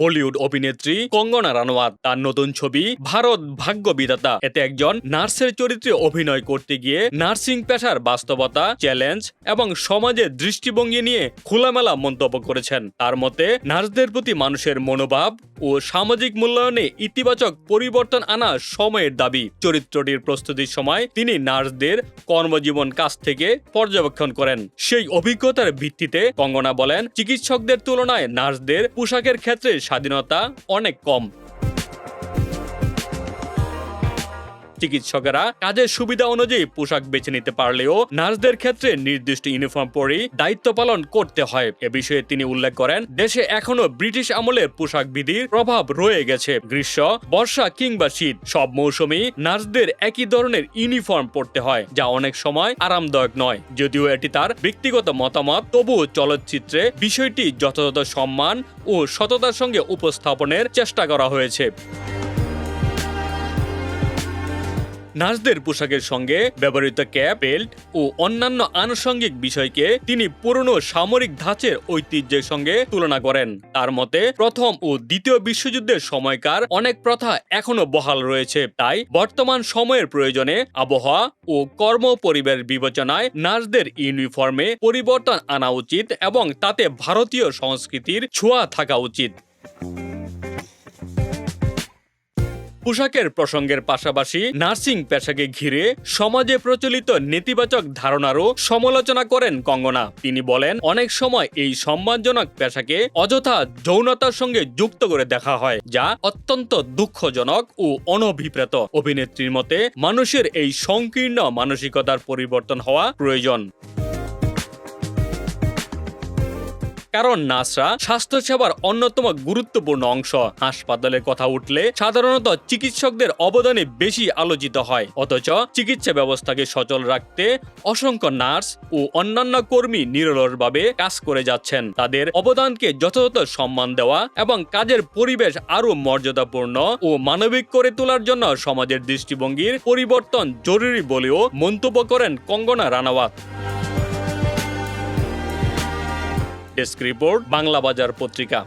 বলিউড অভিনেত্রী কঙ্গনা রানাওয়াত তার নতুন ছবি ভারত ভাগ্য বিধাতা এতে একজন নার্সের চরিত্রে অভিনয় করতে গিয়ে নার্সিং পেশার বাস্তবতা, চ্যালেঞ্জ এবং সমাজের দৃষ্টিভঙ্গি নিয়ে খোলামেলা মন্তব্য করেছেন। তার মতে, নার্সদের প্রতি মানুষের মনোভাব ও সামাজিক মূল্যায়নে ইতিবাচক পরিবর্তন আনা সময়ের দাবি। চরিত্রটির প্রস্তুতির সময় তিনি নার্সদের কর্মজীবন কাছ থেকে পর্যবেক্ষণ করেন। সেই অভিজ্ঞতার ভিত্তিতে কঙ্গনা বলেন, চিকিৎসকদের তুলনায় নার্সদের পোশাকের ক্ষেত্রে স্বাধীনতা অনেক কম। চিকিৎসকেরা কাজের সুবিধা অনুযায়ী পোশাক বেছে নিতে পারলেও নার্সদের ক্ষেত্রে নির্দিষ্ট ইউনিফর্ম পরেই দায়িত্ব পালন করতে হয়। এ বিষয়ে তিনি উল্লেখ করেন, দেশে এখনো ব্রিটিশ আমলের পোশাক বিধির প্রভাব রয়ে গেছে। গ্রীষ্ম, বর্ষা কিংবা শীত সব মৌসুমেই নার্সদের একই ধরনের ইউনিফর্ম পরতে হয়, যা অনেক সময় আরামদায়ক নয়। যদিও এটি তার ব্যক্তিগত মতামত, তবুও চলচ্চিত্রে বিষয়টি যথাযথ সম্মান ও সততার সঙ্গে উপস্থাপনের চেষ্টা করা হয়েছে। নার্সদের পোশাকের সঙ্গে ব্যবহৃত ক্যাপ, বেল্ট ও অন্যান্য আনুষঙ্গিক বিষয়কে তিনি পুরনো সামরিক ধাঁচের ঐতিহ্যের সঙ্গে তুলনা করেন। তার মতে, প্রথম ও দ্বিতীয় বিশ্বযুদ্ধের সময়কার অনেক প্রথা এখনো বহাল রয়েছে। তাই বর্তমান সময়ের প্রয়োজনে আবহাওয়া ও কর্ম পরিবেশ বিবেচনায় নার্সদের ইউনিফর্মে পরিবর্তন আনা উচিত এবং তাতে ভারতীয় সংস্কৃতির ছোঁয়া থাকা উচিত। পোশাকের প্রসঙ্গের পাশাপাশি নার্সিং পেশাকে ঘিরে সমাজে প্রচলিত নেতিবাচক ধারণারও সমালোচনা করেন কঙ্গনা। তিনি বলেন, অনেক সময় এই সম্মানজনক পেশাকে অযথা যৌনতার সঙ্গে যুক্ত করে দেখা হয়, যা অত্যন্ত দুঃখজনক ও অনভিপ্রেত। অভিনেত্রীর মতে, মানুষের এই সংকীর্ণ মানসিকতার পরিবর্তন হওয়া প্রয়োজন। কারণ নার্সরা স্বাস্থ্যসেবার অন্যতম গুরুত্বপূর্ণ অংশ। হাসপাতালের কথা উঠলে সাধারণত চিকিৎসকদের অবদানে বেশি আলোচিত হয়, অথচ চিকিৎসা ব্যবস্থাকে সচল রাখতে অসংখ্য নার্স ও অন্যান্য কর্মী নিরলসভাবে কাজ করে যাচ্ছেন। তাদের অবদানকে যথাযথ সম্মান দেওয়া এবং কাজের পরিবেশ আরও মর্যাদাপূর্ণ ও মানবিক করে তোলার জন্য সমাজের দৃষ্টিভঙ্গির পরিবর্তন জরুরি বলেও মন্তব্য করেন কঙ্গনা রানাওয়াত। ডেস্ক রিপোর্ট, বাংলা বাজার পত্রিকা।